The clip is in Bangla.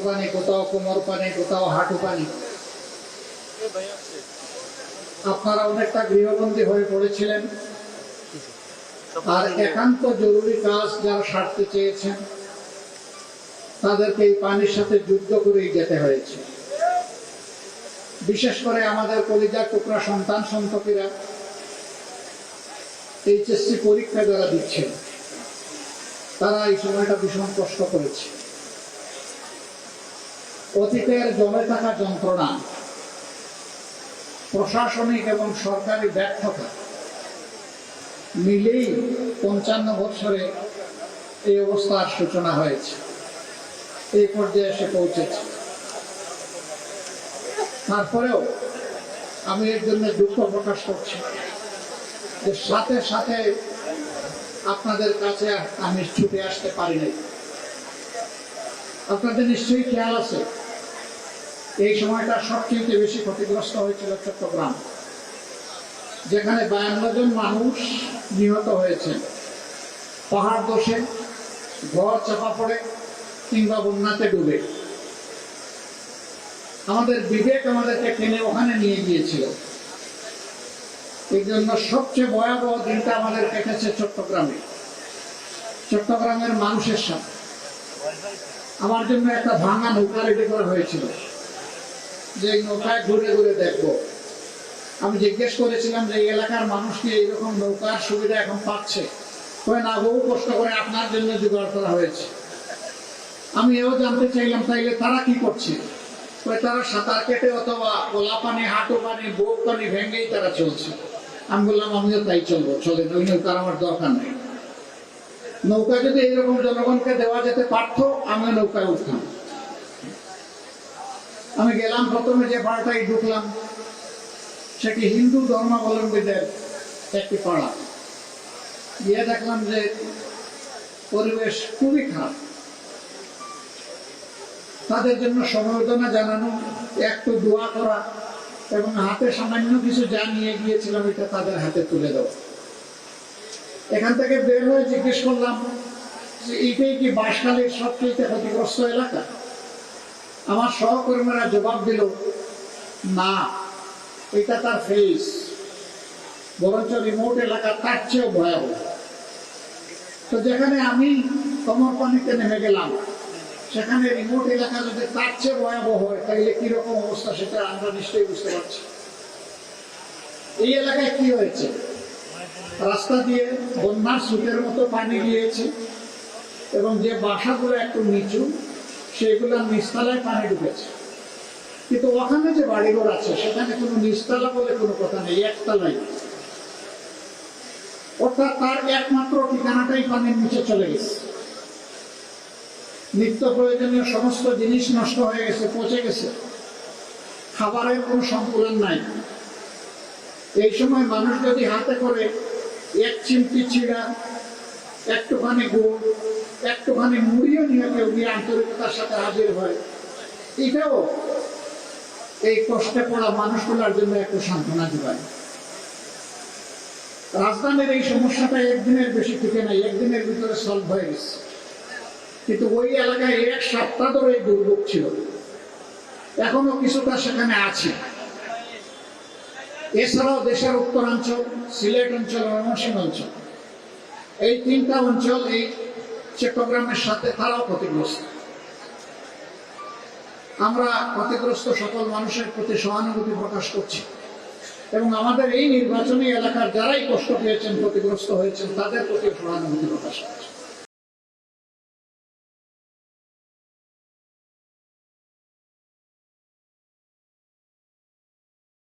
পানি, কোথাও কোমর পানি, কোথাও হাঁটু পানি। আপনারা অনেকটা গৃহবন্দী হয়ে পড়েছিলেন, আর একান্ত জরুরি কাজ যারা সারতে চেয়েছেন তাদেরকে এই পানির সাথে যুদ্ধ করেই যেতে হয়েছে। বিশেষ করে আমাদের কলিজার টুকরা সন্তান সন্ততিরা এইচএসসি পরীক্ষা যারা দিচ্ছেন তারা এই সময়টা ভীষণ কষ্ট করেছে। অতীতের জমে থাকা যন্ত্রণা, প্রশাসনিক এবং সরকারি ব্যর্থতা মিলেই 55 বছরে এই অবস্থার সূচনা হয়েছে, এই পর্যায়ে এসে পৌঁছেছে। তারপরেও আমি এর জন্য দুঃখ প্রকাশ করছি যে সাথে সাথে আপনাদের কাছে আমি ছুটে আসতে পারিনি। আপনাদের নিশ্চয়ই খেয়াল আছে এই সময়টা সবচেয়ে বেশি ক্ষতিগ্রস্ত হয়েছিল চট্টগ্রাম, যেখানে 52 জন মানুষ নিহত হয়েছেন পাহাড় ধসে, ঘর চাপা পড়ে কিংবা বন্যাতে ডুবে। আমাদের বিবেক আমাদেরকে টেনে ওখানে নিয়ে গিয়েছিল। এই জন্য সবচেয়ে ভয়াবহ দিনটা আমাদের কেটেছে চট্টগ্রামে, চট্টগ্রামের মানুষের সাথে। আমার জন্য একটা ভাঙা নৌকা রেডি করা হয়েছিল যে এই নৌকায় ঘুরে ঘুরে দেখবো। আমি জিজ্ঞেস করেছিলাম যে এই এলাকার মানুষ কি এইরকম নৌকার সুবিধা এখন পাচ্ছে? না, বহু কষ্ট করে আপনার জন্য জোগাড় করা হয়েছে। আমি এও জানতে চাইলাম তাইলে তারা কি করছে? তারা সাঁতার কেটে অথবা গোলা পানি, হাঁটু পানি, বুক পানি ভেঙেই তারা চলছে। আমি বললাম আমিও তাই চলবো, চলে ওই নৌকার আমার দরকার নেই। নৌকা যদি এইরকম জনগণকে দেওয়া যেতে পারতো আমিও নৌকায় উঠতাম। আমি গেলাম, প্রথমে যে পাড়াটাই ঢুকলাম সেটি হিন্দু ধর্মাবলম্বীদের একটি পাড়া। গিয়ে দেখলাম যে পরিবেশ খুবই খারাপ। তাদের জন্য সমবেদনা জানানো, একটু দোয়া করা এবং হাতে সামান্য কিছু যা নিয়ে গিয়েছিলাম এটা তাদের হাতে তুলে দেওয়া। এখান থেকে বের হয়ে জিজ্ঞেস করলাম যে এইটাই কি বাঁশখালীর সবচেয়ে ক্ষতিগ্রস্ত এলাকা? আমার সহকর্মীরা জবাব দিল, না, এটা তার ফেস, বরঞ্চ রিমোট এলাকা তার চেয়েও ভয়াবহ। তো যেখানে আমি কোমর পানিতে নেমে গেলাম সেখানে রিমোট এলাকা যদি তার চেয়ে ভয়াবহ হয় তাহলে কিরকম অবস্থা সেটা আমরা নিশ্চয়ই বুঝতে পারছি। এই এলাকায় কি হয়েছে? রাস্তা দিয়ে বন্যার স্রোতের মতো পানি গিয়েছে এবং যে বাসাগুলো একটু নিচু সেগুলোর নিচতলায় পানি ঢুকেছে। কিন্তু ওখানে যে বাড়িঘর আছে সেখানে কোনো নিচতলা বলে কোনো কথা নেই, একতলাই। অর্থাৎ তার একমাত্র ঠিকানাটাই পানির নিচে চলে গেছে। নিত্য প্রয়োজনীয় সমস্ত জিনিস নষ্ট হয়ে গেছে, পচে গেছে, খাবারের কোনো সংকুলন নাই। এই সময় মানুষ যদি হাতে করে এক চিমটি চিড়া, একটুখানি গুড়, একটুখানি মুড়িও নিয়ে কেউ গিয়ে আন্তরিকতার সাথে হাজির হয়, এটাও এই কষ্টে পড়া মানুষগুলোর জন্য একটু সান্ত্বনা যোগায়। রাজধানীর এই সমস্যাটা একদিনের বেশি থেকে নাই, একদিনের ভিতরে সলভ হয়ে গেছে। কিন্তু ওই এলাকায় 1 সপ্তাহ ধরে এই দুর্ভোগ ছিল, এখনো কিছুটা সেখানে আছে। এছাড়াও দেশের উত্তরাঞ্চল, সিলেট অঞ্চল, ময়মনসিংহ অঞ্চল, এই 3টা অঞ্চল এই চট্টগ্রামের সাথে তারাও ক্ষতিগ্রস্ত। আমরা ক্ষতিগ্রস্ত সকল মানুষের প্রতি সহানুভূতি প্রকাশ করছি এবং আমাদের এই নির্বাচনী এলাকার যারাই কষ্ট পেয়েছেন, ক্ষতিগ্রস্ত হয়েছেন, তাদের প্রতি সহানুভূতি প্রকাশ করছি।